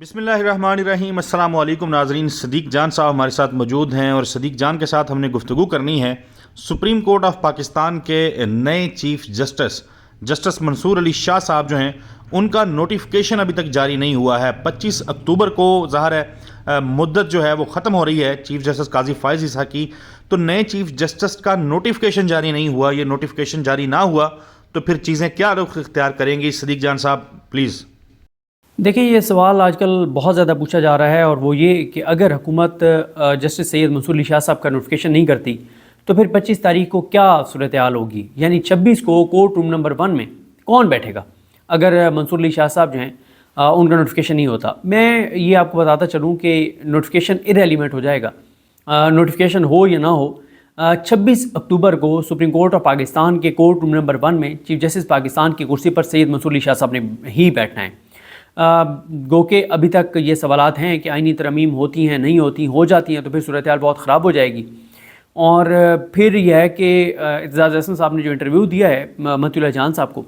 بسم اللہ الرحمن الرحیم۔ السلام علیکم ناظرین، صدیق جان صاحب ہمارے ساتھ موجود ہیں اور صدیق جان کے ساتھ ہم نے گفتگو کرنی ہے سپریم کورٹ آف پاکستان کے نئے چیف جسٹس منصور علی شاہ صاحب جو ہیں ان کا نوٹیفیکیشن ابھی تک جاری نہیں ہوا ہے۔ 25 اکتوبر کو ظاہر ہے مدت جو ہے وہ ختم ہو رہی ہے چیف جسٹس قاضی فائز عیسیٰ کی، تو نئے چیف جسٹس کا نوٹیفیکیشن جاری نہیں ہوا۔ یہ نوٹیفیکیشن جاری نہ ہوا تو پھر چیزیں کیا رخ اختیار کریں گی؟ صدیق جان صاحب پلیز۔ دیکھیں، یہ سوال آج کل بہت زیادہ پوچھا جا رہا ہے، اور وہ یہ کہ اگر حکومت جسٹس سید منصور علی شاہ صاحب کا نوٹیفیکیشن نہیں کرتی تو پھر 25 تاریخ کو کیا صورتحال ہوگی؟ یعنی 26 کو کورٹ روم نمبر 1 میں کون بیٹھے گا اگر منصور علی شاہ صاحب جو ہیں ان کا نوٹیفیکیشن نہیں ہوتا؟ میں یہ آپ کو بتاتا چلوں کہ نوٹیفیکیشن ارریلیونٹ ہو جائے گا، نوٹیفیکیشن ہو یا نہ ہو۔ 26 اکتوبر کو سپریم کورٹ آف پاکستان کے کورٹ روم نمبر 1 میں چیف جسٹس پاکستان کی کرسی پر سید منصور علی شاہ صاحب نے ہی بیٹھنا ہے۔ گو کہ ابھی تک یہ سوالات ہیں کہ آئینی ترامیم ہوتی ہیں، نہیں ہوتی، ہو جاتی ہیں تو پھر صورتحال بہت خراب ہو جائے گی۔ اور پھر یہ ہے کہ اعتزاز احسن صاحب نے جو انٹرویو دیا ہے متی اللہ جان صاحب کو،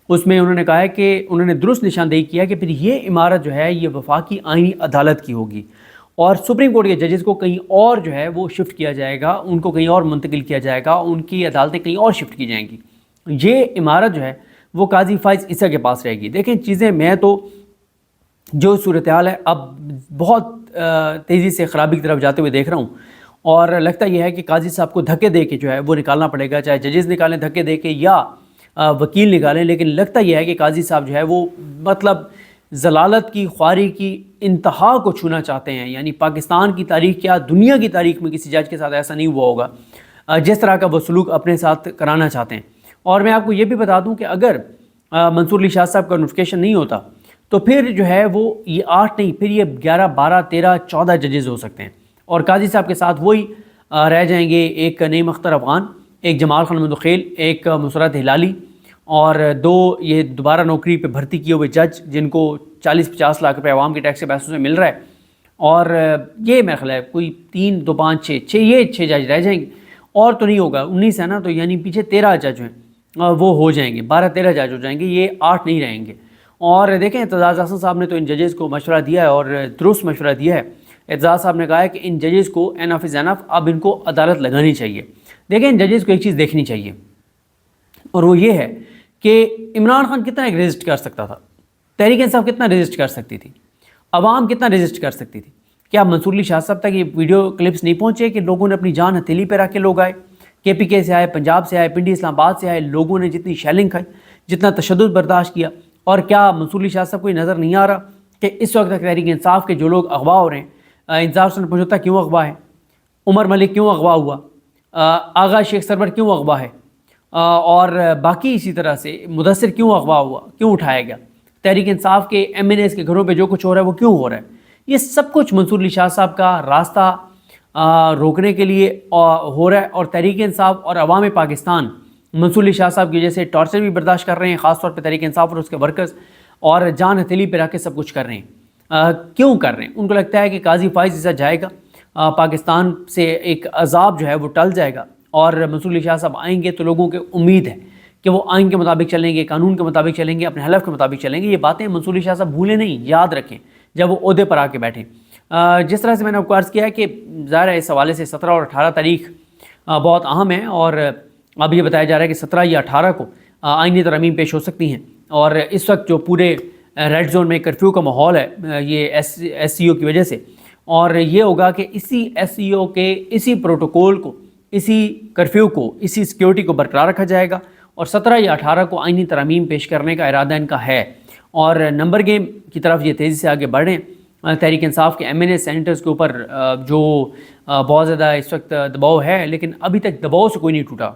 اس میں انہوں نے کہا ہے کہ انہوں نے درست نشاندہی کیا کہ پھر یہ عمارت جو ہے یہ وفاقی آئینی عدالت کی ہوگی، اور سپریم کورٹ کے ججز کو کہیں اور جو ہے وہ شفٹ کیا جائے گا، ان کو کہیں اور منتقل کیا جائے گا، ان کی عدالتیں کہیں اور شفٹ کی جائیں گی۔ یہ عمارت جو ہے وہ قاضی فائز عیسیٰ کے پاس رہے گی۔ دیکھیں چیزیں، میں تو جو صورتحال ہے اب بہت تیزی سے خرابی کی طرف جاتے ہوئے دیکھ رہا ہوں، اور لگتا یہ ہے کہ قاضی صاحب کو دھکے دے کے جو ہے وہ نکالنا پڑے گا، چاہے ججز نکالیں دھکے دے کے یا وکیل نکالیں، لیکن لگتا یہ ہے کہ قاضی صاحب جو ہے وہ مطلب ضلالت کی، خواری کی انتہا کو چھونا چاہتے ہیں۔ یعنی پاکستان کی تاریخ کیا دنیا کی تاریخ میں کسی جج کے ساتھ ایسا نہیں ہوا ہوگا جس طرح کا وہ سلوک اپنے ساتھ کرانا چاہتے ہیں۔ اور میں آپ کو یہ بھی بتا دوں کہ اگر منصور علی شاہ صاحب کا نوٹیفیکیشن نہیں ہوتا تو پھر جو ہے وہ یہ 8 نہیں، پھر یہ 11 12 13 14 ججز ہو سکتے ہیں، اور قاضی صاحب کے ساتھ وہی رہ جائیں گے، ایک نعیم اختر افغان، ایک جمال خان مدخیل، ایک مسرت ہلالی، اور 2 یہ دوبارہ نوکری پہ بھرتی کیے ہوئے جج جن کو 40-50 لاکھ روپے عوام کے ٹیکس کے پیسوں سے مل رہا ہے، اور یہ میرا خیال ہے کوئی 3 2 5 6 یہ 6 جج رہ جائیں گے، اور تو نہیں ہوگا 19 ہے نا، تو یعنی پیچھے 13 جج ہیں وہ ہو جائیں گے، 12-13 جج ہو جائیں گے، یہ 8 نہیں رہیں گے۔ اور دیکھیں اعتزاز احسن صاحب نے تو ان ججز کو مشورہ دیا ہے، اور درست مشورہ دیا ہے۔ اعتزاز صاحب نے کہا ہے کہ ان ججز کو انف از انف، اب ان کو عدالت لگانی چاہیے۔ دیکھیں ان ججز کو ایک چیز دیکھنی چاہیے، اور وہ یہ ہے کہ عمران خان کتنا ایک ریزسٹ کر سکتا تھا، تحریک انصاف کتنا ریزسٹ کر سکتی تھی، عوام کتنا ریزسٹ کر سکتی تھی۔ کیا منصور علی شاہ صاحب تک یہ ویڈیو کلپس نہیں پہنچے کہ لوگوں نے اپنی جان ہتھیلی پہ رکھ کے لوگ آئے، KPK سے آئے، پنجاب سے آئے، پنڈی اسلام آباد سے آئے، لوگوں نے جتنی شیلنگ کھائی، جتنا تشدد برداشت کیا؟ اور کیا منصور علی شاہ صاحب کو یہ نظر نہیں آ رہا کہ اس وقت تک تحریک انصاف کے جو لوگ اغوا ہو رہے ہیں، انصاف حسن پنجوتا کیوں اغوا ہے، عمر ملک کیوں اغوا ہوا، آغا شیخ سرور کیوں اغوا ہے، اور باقی اسی طرح سے مدثر کیوں اغوا ہوا، کیوں اٹھایا گیا، تحریک انصاف کے MNAs کے گھروں پہ جو کچھ ہو رہا ہے وہ کیوں ہو رہا ہے؟ یہ سب کچھ منصور علی شاہ صاحب کا راستہ روکنے کے لیے ہو رہا ہے، اور تحریک انصاف اور عوام پاکستان منصور علی شاہ صاحب کی وجہ سے ٹارچر بھی برداشت کر رہے ہیں، خاص طور پہ تحریک انصاف اور اس کے ورکرز، اور جان ہتھیلی پہ رکھ کے سب کچھ کر رہے ہیں۔ کیوں کر رہے ہیں؟ ان کو لگتا ہے کہ قاضی فائز عیسیٰ جائے گا، پاکستان سے ایک عذاب جو ہے وہ ٹل جائے گا، اور منصور علی شاہ صاحب آئیں گے تو لوگوں کی امید ہے کہ وہ آئین کے مطابق چلیں گے، قانون کے مطابق چلیں گے، اپنے حلف کے مطابق چلیں گے۔ یہ باتیں منصور علی شاہ صاحب بھولیں نہیں، یاد رکھیں جب وہ عہدے پر آ کے بیٹھیں۔ جس طرح سے میں نے آپ کو عرض کیا ہے کہ ظاہر ہے اس حوالے سے 17 اور 18 تاریخ بہت اہم ہے، اور اب یہ بتایا جا رہا ہے کہ 17 یا 18 کو آئینی ترامیم پیش ہو سکتی ہیں، اور اس وقت جو پورے ریڈ زون میں کرفیو کا ماحول ہے یہ SCO کی وجہ سے، اور یہ ہوگا کہ اسی SCO کے اسی پروٹوکول کو، اسی کرفیو کو، اسی سیکیورٹی کو برقرار رکھا جائے گا، اور 17 یا 18 کو آئینی ترامیم پیش کرنے کا ارادہ ان کا ہے، اور نمبر گیم کی طرف یہ تیزی سے آگے بڑھ رہے ہیں۔ تحریک انصاف کے MNA سینیٹرز کے اوپر جو بہت زیادہ اس وقت دباؤ ہے، لیکن ابھی تک دباؤ سے کوئی نہیں ٹوٹا۔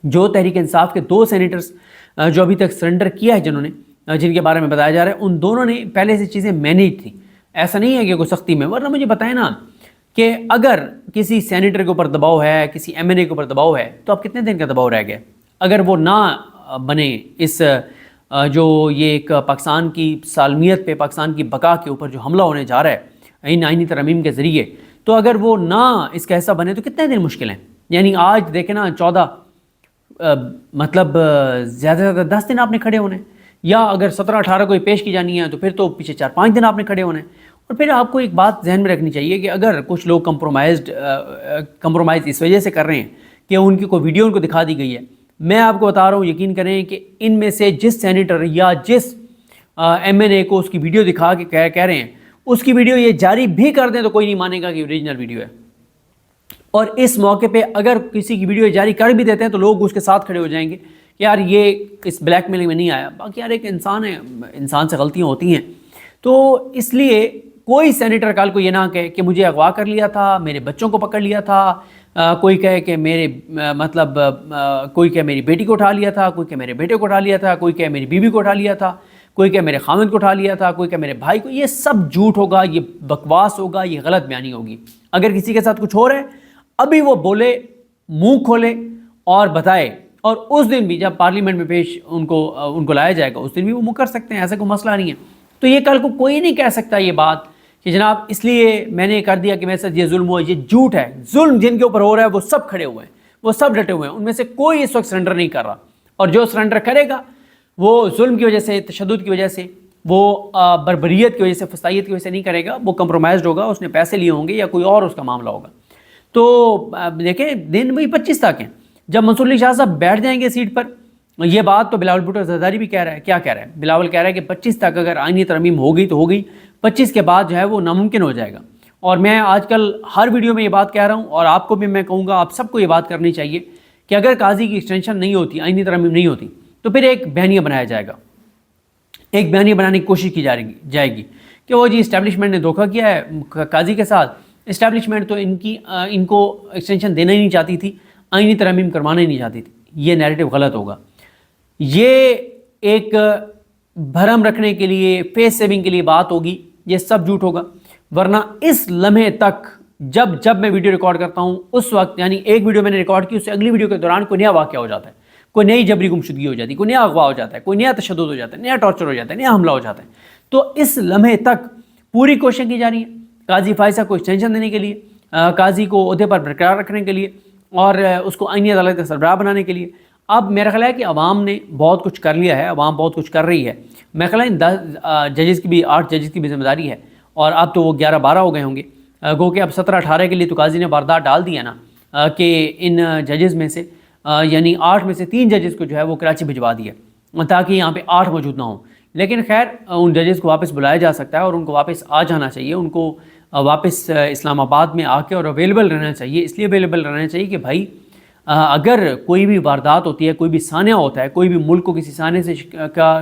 جو تحریک انصاف کے 2 سینیٹرز جو ابھی تک سرنڈر کیا ہے، جن کے بارے میں بتایا جا رہا ہے، ان دونوں نے پہلے سے چیزیں مینیج تھیں، ایسا نہیں ہے کہ کوئی سختی میں۔ ورنہ مجھے بتائیں نا کہ اگر کسی سینیٹر کے اوپر دباؤ ہے، کسی MNA کے اوپر دباؤ ہے، تو اب کتنے دن کا دباؤ رہ گیا؟ اگر وہ نہ بنے اس جو یہ ایک پاکستان کی سالمیت پہ، پاکستان کی بقا کے اوپر جو حملہ ہونے جا رہا ہے ان آئینی ترامیم کے ذریعے، تو اگر وہ نہ اس کا حصہ بنے تو کتنے دن مشکل ہیں؟ یعنی آج دیکھیں نا 14 مطلب زیادہ سے زیادہ 10 دن آپ نے کھڑے ہونے، یا اگر 17-18 کو پیش کی جانی ہے تو پھر تو پیچھے 4-5 دن آپ نے کھڑے ہونا ہے۔ اور پھر آپ کو ایک بات ذہن میں رکھنی چاہیے کہ اگر کچھ لوگ کمپرومائز اس وجہ سے کر رہے ہیں کہ ان کی کوئی ویڈیو ان کو دکھا دی گئی ہے، میں آپ کو بتا رہا ہوں یقین کریں کہ ان میں سے جس سینیٹر یا جس ایم این اے کو اس کی ویڈیو دکھا کے کہہ رہے ہیں اس کی ویڈیو یہ جاری بھی کر دیں تو کوئی نہیں مانے گا کہ اوریجنل ویڈیو ہے۔ اور اس موقع پہ اگر کسی کی ویڈیو جاری کر بھی دیتے ہیں تو لوگ اس کے ساتھ کھڑے ہو جائیں گے کہ یار یہ اس بلیک میلنگ میں نہیں آیا۔ باقی یار ایک انسان ہے، انسان سے غلطیاں ہوتی ہیں، تو اس لیے کوئی سینیٹر کل کو یہ نہ کہے کہ مجھے اغوا کر لیا تھا، میرے بچوں کو پکڑ لیا تھا، کوئی کہے کہ میرے کوئی کہے میری بیٹی کو اٹھا لیا تھا، کوئی کہے میرے بیٹے کو اٹھا لیا تھا، کوئی کہے میری بیوی کو اٹھا لیا تھا، کوئی کہے میرے خامد کو اٹھا لیا تھا، کوئی کہے میرے بھائی کو۔ یہ سب جھوٹ ہوگا، یہ بکواس ہوگا، یہ غلط بیانی ہوگی۔ اگر کسی کے ساتھ کچھ ہو رہا ہے ابھی وہ بولے، منہ کھولے اور بتائے، اور اس دن بھی جب پارلیمنٹ میں پیش ان کو لایا جائے گا اس دن بھی وہ منہ کر سکتے ہیں، ایسا کوئی مسئلہ نہیں ہے۔ تو یہ کل کو کوئی نہیں کہہ سکتا یہ بات کہ جناب اس لیے میں نے کر دیا کہ میرے ساتھ یہ ظلم ہوا، یہ جھوٹ ہے۔ ظلم جن کے اوپر ہو رہا ہے وہ سب کھڑے ہوئے ہیں، وہ سب ڈٹے ہوئے ہیں، ان میں سے کوئی اس وقت سرنڈر نہیں کر رہا، اور جو سرنڈر کرے گا وہ ظلم کی وجہ سے، تشدد کی وجہ سے، وہ بربریت کی وجہ سے، فسطائیت کی وجہ سے نہیں کرے گا، وہ کمپرومائزڈ ہوگا، اس نے پیسے لیے ہوں گے یا کوئی اور اس کا معاملہ ہوگا۔ تو دیکھیں دن وہی 25 تک ہیں، جب منصور علی شاہ صاحب بیٹھ جائیں گے سیٹ پر، یہ بات تو بلاول بھٹو زرداری بھی کہہ رہا ہے، کیا کہہ رہا ہے بلاول؟ کہہ رہا ہے کہ 25 تک اگر آئینی ترمیم ہو گئی تو ہو گئی، 25 کے بعد جو ہے وہ ناممکن ہو جائے گا۔ اور میں آج کل ہر ویڈیو میں یہ بات کہہ رہا ہوں، اور آپ کو بھی میں کہوں گا، آپ سب کو یہ بات کرنی چاہیے کہ اگر قاضی کی ایکسٹینشن نہیں ہوتی، آئینی ترمیم نہیں ہوتی، تو پھر ایک بیانیہ بنایا جائے گا، ایک بیانیہ بنانے کی کوشش کی جائے گی کہ وہ جی اسٹیبلشمنٹ نے دھوکہ کیا ہے قاضی کے ساتھ، اسٹیبلشمنٹ تو ان کو ایکسٹینشن دینا ہی نہیں چاہتی تھی، آئینی ترمیم کروانا ہی نہیں چاہتی تھی۔ یہ نیریٹو غلط ہوگا، یہ ایک بھرم رکھنے کے لیے، فیس سیونگ کے لیے بات ہوگی، یہ سب جھوٹ ہوگا۔ ورنہ اس لمحے تک جب میں ویڈیو ریکارڈ کرتا ہوں اس وقت، یعنی ایک ویڈیو میں نے ریکارڈ کی، اس سے اگلی ویڈیو کے دوران کوئی نیا واقعہ ہو جاتا ہے، کوئی نئی جبری گمشدگی ہو جاتی ہے، کوئی نیا اغوا ہو جاتا ہے، کوئی نیا تشدد ہو جاتا ہے، نیا ٹارچر ہو جاتا ہے، نیا حملہ ہو جاتا ہے۔ تو اس لمحے تک پوری کوشش کی جا رہی ہے قاضی فائزہ کو ایکسٹینشن دینے کے لیے، قاضی کو عہدے پر برقرار رکھنے کے لیے، اور اس کو آئینی عدالت کا سربراہ بنانے کے لیے۔ اب میرا خیال ہے کہ عوام نے بہت کچھ کر لیا ہے، عوام بہت کچھ کر رہی ہے۔ میرا خیال ہے ان 10 ججز کی بھی، 8 ججز کی بھی ذمہ داری ہے، اور اب تو وہ 11-12 ہو گئے ہوں گے، گو کہ اب 17-18 کے لیے تو قاضی نے واردات ڈال دیا نا کہ ان ججز میں سے یعنی 8 میں سے 3 ججز کو جو ہے وہ کراچی بھجوا دیا تاکہ یہاں پہ 8 موجود نہ ہوں۔ لیکن خیر ان ججز کو واپس بلایا جا سکتا ہے، اور ان کو واپس آ جانا چاہیے، ان کو واپس اسلام آباد میں آ کے اور اویلیبل رہنا چاہیے۔ اس لیے اویلیبل رہنا چاہیے کہ بھائی اگر کوئی بھی واردات ہوتی ہے، کوئی بھی سانحہ ہوتا ہے، کوئی بھی ملک کو کسی سانحے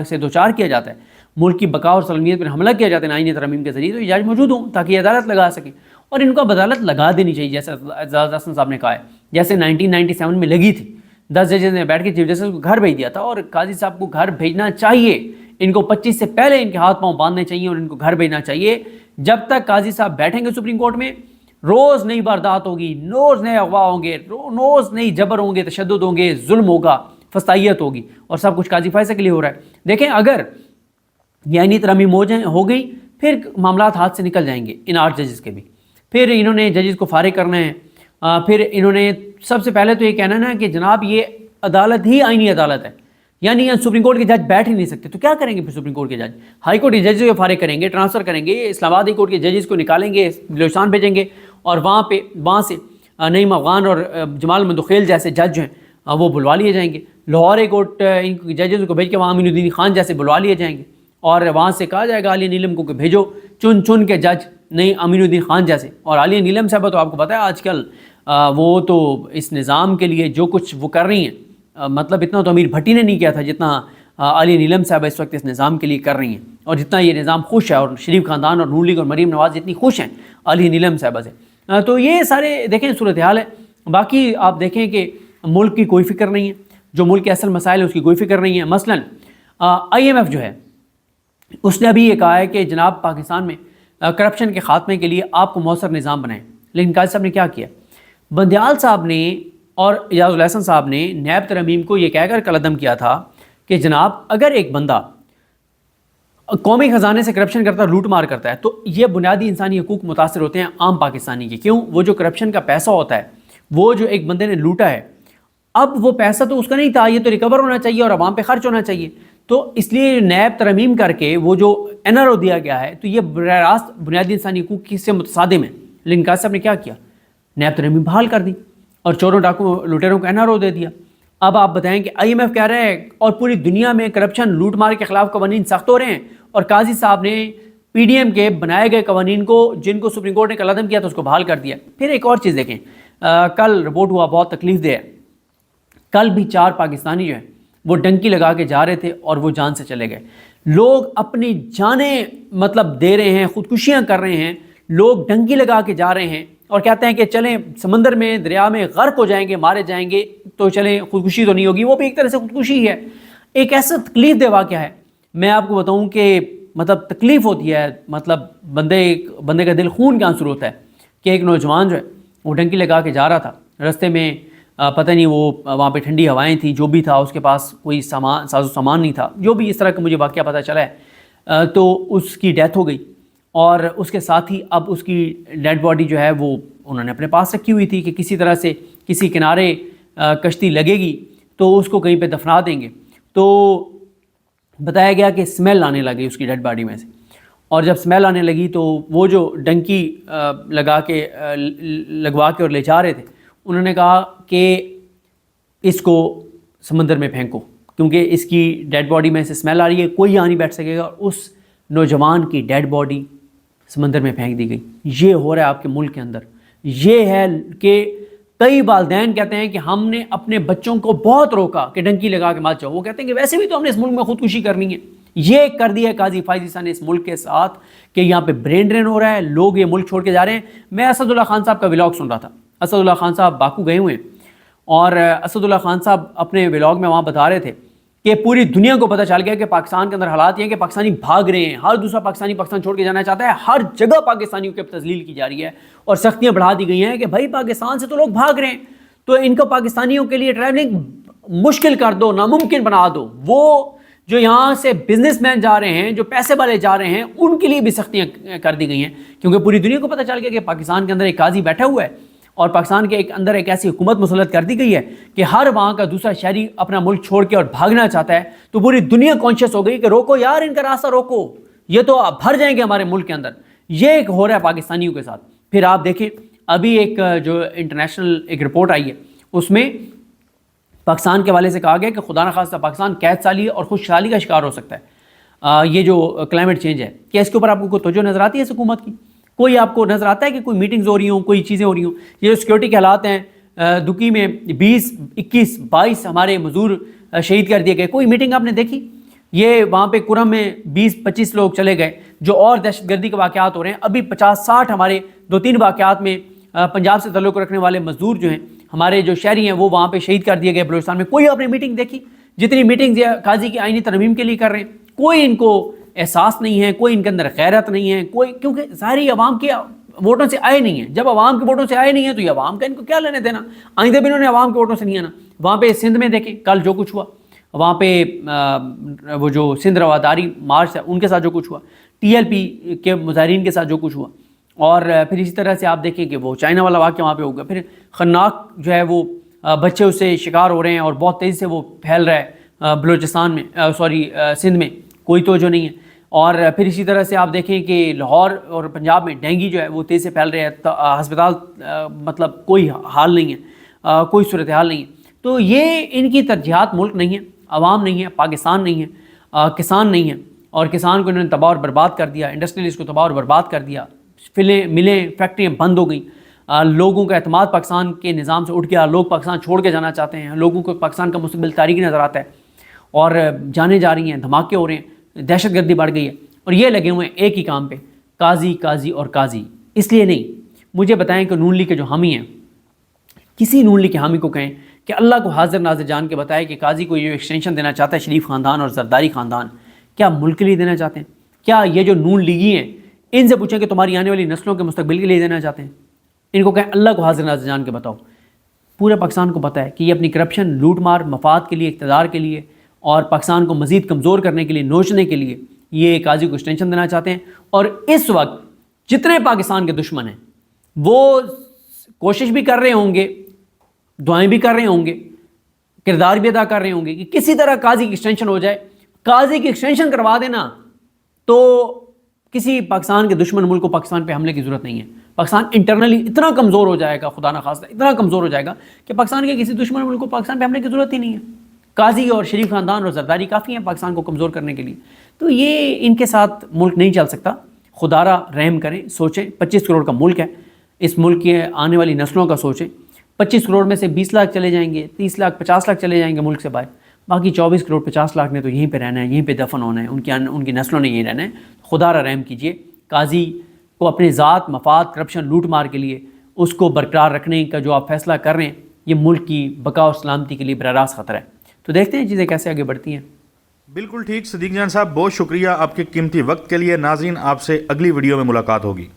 سے دوچار کیا جاتا ہے، ملک کی بقا اور سلمیت پر حملہ کیا جاتا ہے آئینی ترمیم کے ذریعے، تو یہ جج موجود ہوں تاکہ یہ عدالت لگا سکیں، اور ان کو اب عدالت لگا دینی چاہیے جیسے اعزاز احسن صاحب نے کہا ہے، جیسے 1997 میں لگی تھی۔ 10 ججز نے بیٹھ کے چیف جسٹس کو گھر بھیج دیا تھا، اور قاضی صاحب کو گھر بھیجنا چاہیے، ان کو 25 سے پہلے ان کے ہاتھ پاؤں باندھنے چاہیے اور ان کو گھر بھیجنا چاہیے۔ جب تک قاضی صاحب بیٹھیں گے سپریم کورٹ میں، روز نئی واردات ہوگی، روز نئے اغوا ہوں گے، روز نئی جبر ہوں گے، تشدد ہوں گے، ظلم ہوگا، فسطائیت ہوگی، اور سب کچھ قاضی فائزہ کے لیے ہو رہا ہے۔ دیکھیں اگر یہ آئینی ترمیم ہو گئی پھر معاملات ہاتھ سے نکل جائیں گے ان 8 ججز کے بھی۔ پھر انہوں نے ججز کو فارغ کرنا ہے، پھر انہوں نے سب سے پہلے تو یہ کہنا نا کہ جناب یہ عدالت ہی آئینی عدالت ہے، یعنی سپریم کورٹ کے جج بیٹھ ہی نہیں سکتے، تو کیا کریں گے پھر سپریم کورٹ کے جج؟ ہائی کورٹ کے ججز کو فارغ کریں گے، ٹرانسفر کریں گے، اسلام آباد ہائی کورٹ کے ججز کو نکالیں گے، بلوچستان بھیجیں گے، اور وہاں سے نعیم افغان اور جمال مندوخیل جیسے جج ہیں وہ بلوا لیے جائیں گے، لاہور ہائی کورٹ ان ججز کو بھیج کے وہاں امین الدین خان جیسے بلوا لیے جائیں گے، اور وہاں سے کہا جائے گا عالیہ نیلم کو کہ بھیجو چن کے جج، نہیں امین الدین خان جیسے۔ اور عالیہ نیلم صاحبہ تو آپ کو پتہ ہے آج کل وہ تو اس نظام کے لیے جو کچھ وہ کر رہی ہیں، مطلب اتنا تو امیر بھٹی نے نہیں کیا تھا جتنا عالیہ نیلم صاحبہ اس وقت اس نظام کے لیے کر رہی ہیں، اور جتنا یہ نظام خوش ہے، اور شریف خاندان اور نور لیگ اور مریم نواز جتنی خوش ہیں عالیہ نیلم صاحبہ سے۔ تو یہ سارے دیکھیں صورتحال ہے۔ باقی آپ دیکھیں کہ ملک کی کوئی فکر نہیں ہے، جو ملک کے اصل مسائل ہیں اس کی کوئی فکر نہیں ہے۔ مثلاً IMF جو ہے اس نے ابھی یہ کہا ہے کہ جناب پاکستان میں کرپشن کے خاتمے کے لیے آپ کو مؤثر نظام بنائیں، لیکن قاضی صاحب نے کیا کیا؟ بندیال صاحب نے اور اعجاز الاحسن صاحب نے نیب ترمیم کو یہ کہہ کر قلعدم کیا تھا کہ جناب اگر ایک بندہ قومی خزانے سے کرپشن کرتا ہے، لوٹ مار کرتا ہے، تو یہ بنیادی انسانی حقوق متاثر ہوتے ہیں عام پاکستانی کے۔ کیوں؟ وہ جو کرپشن کا پیسہ ہوتا ہے، وہ جو ایک بندے نے لوٹا ہے، اب وہ پیسہ تو اس کا نہیں تھا، یہ تو ریکور ہونا چاہیے اور عوام پہ خرچ ہونا چاہیے۔ تو اس لیے نیب ترمیم کر کے وہ جو NRO دیا گیا ہے تو یہ براہ راست بنیادی انسانی حقوق سے متصادم ہے. لیکن قاضی صاحب نے کیا کیا؟ نیب ترمیم بحال کر دی اور چوروں ڈاکوں لوٹیروں کو NRO دے دیا. اب آپ بتائیں کہ IMF کہہ رہے ہیں اور پوری دنیا میں کرپشن لوٹ مار کے خلاف قوانین سخت ہو رہے ہیں، اور قاضی صاحب نے PDM کے بنائے گئے قوانین کو جن کو سپریم کورٹ نے کل عدم کیا تو اس کو بحال کر دیا. پھر ایک اور چیز دیکھیں، کل رپورٹ ہوا بہت تکلیف دہ ہے. کل بھی 4 پاکستانی جو ہیں وہ ڈنکی لگا کے جا رہے تھے اور وہ جان سے چلے گئے. لوگ اپنی جانیں دے رہے ہیں، خودکشیاں کر رہے ہیں، لوگ ڈنکی لگا کے جا رہے ہیں اور کہتے ہیں کہ چلیں سمندر میں دریا میں غرق ہو جائیں گے، مارے جائیں گے تو چلیں خودکشی تو نہیں ہوگی. وہ بھی ایک طرح سے خودکشی ہے. ایک ایسا تکلیف دہ واقعہ ہے، میں آپ کو بتاؤں کہ تکلیف ہوتی ہے، بندے کا دل خون کے آنسو ہوتا ہے کہ ایک نوجوان جو ہے وہ ڈنکی لگا کے جا رہا تھا. رستے میں پتہ نہیں وہ وہاں پہ ٹھنڈی ہوائیں تھیں، جو بھی تھا اس کے پاس کوئی ساز و سامان نہیں تھا، جو بھی اس طرح کا مجھے واقعہ پتہ چلا ہے. تو اس کی ڈیتھ ہو گئی اور اس کے ساتھ ہی اب اس کی ڈیڈ باڈی جو ہے وہ انہوں نے اپنے پاس رکھی ہوئی تھی کہ کسی طرح سے کسی کنارے کشتی لگے گی تو اس کو کہیں پہ دفنا دیں گے. تو بتایا گیا کہ اسمیل آنے لگی اس کی ڈیڈ باڈی میں سے، اور جب اسمیل آنے لگی تو وہ جو ڈنکی لگوا کے اور لے جا رہے تھے انہوں نے کہا کہ اس کو سمندر میں پھینکو کیونکہ اس کی ڈیڈ باڈی میں سے اسمیل آ رہی ہے، کوئی یہاں نہیں بیٹھ سکے گا. اور اس نوجوان کی ڈیڈ باڈی سمندر میں پھینک دی گئی. یہ ہو رہا ہے آپ کے ملک کے اندر. یہ ہے کہ کئی والدین کہتے ہیں کہ ہم نے اپنے بچوں کو بہت روکا کہ ڈنکی لگا کے مت جاؤ. وہ کہتے ہیں کہ ویسے بھی تو ہم نے اس ملک میں خودکشی کرنی ہے. یہ کر دیا ہے قاضی فائز عیسیٰ نے اس ملک کے ساتھ کہ یہاں پہ برین ڈرین ہو رہا ہے، لوگ یہ ملک چھوڑ کے جا رہے ہیں. میں اسد اللہ خان صاحب کا ولاگ سن رہا تھا. اسد اللہ خان صاحب باکو گئے ہوئے ہیں اور اسد اللہ خان صاحب اپنے ولاگ میں وہاں بتا رہے تھے کہ پوری دنیا کو پتہ چل گیا کہ پاکستان کے اندر حالات یہ ہیں کہ پاکستانی بھاگ رہے ہیں. ہر دوسرا پاکستانی پاکستان چھوڑ کے جانا چاہتا ہے. ہر جگہ پاکستانیوں کی تذلیل کی جا رہی ہے اور سختیاں بڑھا دی گئی ہیں کہ بھائی پاکستان سے تو لوگ بھاگ رہے ہیں تو ان کو پاکستانیوں کے لیے ٹریولنگ مشکل کر دو، ناممکن بنا دو. وہ جو یہاں سے بزنس مین جا رہے ہیں، جو پیسے والے جا رہے ہیں، ان کے لیے بھی سختیاں کر دی گئی ہیں کیونکہ پوری دنیا کو پتہ چل گیا کہ پاکستان کے اندر ایک قاضی بیٹھا ہوا ہے اور پاکستان کے اندر ایک ایسی حکومت مسلط کر دی گئی ہے کہ ہر وہاں کا دوسرا شہری اپنا ملک چھوڑ کے اور بھاگنا چاہتا ہے. تو پوری دنیا کانشیس ہو گئی کہ روکو یار، ان کا راستہ روکو، یہ تو بھر جائیں گے ہمارے ملک کے اندر. یہ ایک ہو رہا ہے پاکستانیوں کے ساتھ. پھر آپ دیکھیں ابھی ایک جو انٹرنیشنل ایک رپورٹ آئی ہے اس میں پاکستان کے حوالے سے کہا گیا کہ خدا نخواستہ پاکستان قید سالی اور خوشحالی کا شکار ہو سکتا ہے. یہ جو کلائمیٹ چینج ہے، کیا اس کے اوپر آپ کو کوئی توجہ نظر آتی ہے حکومت کی؟ کوئی آپ کو نظر آتا ہے کہ کوئی میٹنگز ہو رہی ہوں، کوئی چیزیں ہو رہی ہوں؟ یہ جو سیکورٹی کے حالات ہیں، دکی میں 20 21 22 ہمارے مزدور شہید کر دیے گئے، کوئی میٹنگ آپ نے دیکھی؟ یہ وہاں پہ کرم میں 20 25 لوگ چلے گئے جو اور دہشت گردی کے واقعات ہو رہے ہیں. ابھی 50 60 ہمارے 2-3 واقعات میں پنجاب سے تعلق رکھنے والے مزدور جو ہیں، ہمارے جو شہری ہیں، وہ وہاں پہ شہید کر دیے گئے بلوچستان میں. کوئی آپ نے میٹنگ دیکھی؟ جتنی میٹنگز قاضی کی آئینی ترمیم کے لیے کر رہے ہیں، کوئی ان کو احساس نہیں ہے، کوئی ان کے اندر غیرت نہیں ہے، کوئی، کیونکہ ظاہری عوام کے ووٹوں سے آئے نہیں ہیں. جب عوام کے ووٹوں سے آئے نہیں ہیں تو یہ عوام کا ان کو کیا لینے دینا؟ آئندہ بھی انہوں نے عوام کے ووٹوں سے نہیں آنا. وہاں پہ سندھ میں دیکھیں کل جو کچھ ہوا، وہاں پہ وہ جو سندھ رواداری مارچ ہے ان کے ساتھ جو کچھ ہوا، TLP کے مظاہرین کے ساتھ جو کچھ ہوا، اور پھر اسی طرح سے آپ دیکھیں کہ وہ چائنا والا واقعہ وہاں پہ ہوگا. پھر خناق جو ہے وہ بچے اس سے شکار ہو رہے ہیں اور بہت تیزی سے وہ پھیل رہا ہے بلوچستان میں، سندھ میں کوئی توجہ نہیں ہے. اور پھر اسی طرح سے آپ دیکھیں کہ لاہور اور پنجاب میں ڈینگی جو ہے وہ تیزی سے پھیل رہے ہیں. ہسپتال کوئی حال نہیں ہے، کوئی صورتحال نہیں ہے. تو یہ ان کی ترجیحات ملک نہیں ہے، عوام نہیں ہے، پاکستان نہیں ہے، کسان نہیں ہے. اور کسان کو انہوں نے تباہ اور برباد کر دیا، انڈسٹریلسٹ کو تباہ اور برباد کر دیا. ملیں فیکٹریاں بند ہو گئیں. لوگوں کا اعتماد پاکستان کے نظام سے اٹھ گیا. لوگ پاکستان چھوڑ کے جانا چاہتے ہیں. لوگوں کو پاکستان کا مستقبل تاریکی نظر آتا ہے اور جانیں جا رہی ہیں، دھماکے ہو رہے ہیں، دہشت گردی بڑھ گئی ہے. اور یہ لگے ہوئے ہیں ایک ہی کام پہ، قاضی قاضی اور قاضی. اس لیے نہیں، مجھے بتائیں کہ نون لیگ کے جو حامی ہیں، کسی نون لیگ کے حامی کو کہیں کہ اللہ کو حاضر ناظر جان کے بتائے کہ قاضی کو یہ ایکسٹینشن دینا چاہتا ہے شریف خاندان اور زرداری خاندان، کیا ملک کے لیے دینا چاہتے ہیں؟ کیا یہ جو نون لیگی ہیں ان سے پوچھیں کہ تمہاری آنے والی نسلوں کے مستقبل کے لیے دینا چاہتے ہیں؟ ان کو کہیں اللہ کو حاضر ناظر جان کے بتاؤ. پورے پاکستان کو پتہ ہے کہ یہ اپنی کرپشن، لوٹ مار، مفاد کے لیے، اقتدار کے لیے اور پاکستان کو مزید کمزور کرنے کے لیے، نوچنے کے لیے یہ قاضی کو ایکسٹینشن دینا چاہتے ہیں. اور اس وقت جتنے پاکستان کے دشمن ہیں وہ کوشش بھی کر رہے ہوں گے، دعائیں بھی کر رہے ہوں گے، کردار بھی ادا کر رہے ہوں گے کہ کسی طرح قاضی کی ایکسٹینشن ہو جائے قاضی کی ایکسٹینشن کروا دینا تو کسی پاکستان کے دشمن ملک کو پاکستان پہ حملے کی ضرورت نہیں ہے. پاکستان انٹرنلی اتنا کمزور ہو جائے گا, خدا نخواستہ اتنا کمزور ہو جائے گا کہ پاکستان کے کسی دشمن ملک کو پاکستان پہ حملے کی ضرورت ہی نہیں ہے. قاضی اور شریف خاندان اور زرداری کافی ہیں پاکستان کو کمزور کرنے کے لیے. تو یہ ان کے ساتھ ملک نہیں چل سکتا. خدا را رحم کریں, سوچیں. 25 کروڑ کا ملک ہے, اس ملک کی آنے والی نسلوں کا سوچیں. 25 کروڑ میں سے 20 لاکھ چلے جائیں گے, 30 لاکھ 50 لاکھ چلے جائیں گے ملک سے باہر. باقی 24 کروڑ 50 لاکھ نے تو یہیں پہ رہنا ہے, یہیں پہ دفن ہونا ہے, ان کی نسلوں نے یہیں رہنا ہے. خدا را رحم کیجئے. قاضی کو اپنے ذات مفاد کرپشن لوٹ مار کے لیے اس کو برقرار رکھنے کا جو آپ فیصلہ کر رہے ہیں, یہ ملک کی بقا و سلامتی کے لیے براہ راست خطرہ ہے. تو دیکھتے ہیں چیزیں کیسے آگے بڑھتی ہیں. بالکل ٹھیک صدیق جان صاحب, بہت شکریہ آپ کے قیمتی وقت کے لیے. ناظرین, آپ سے اگلی ویڈیو میں ملاقات ہوگی.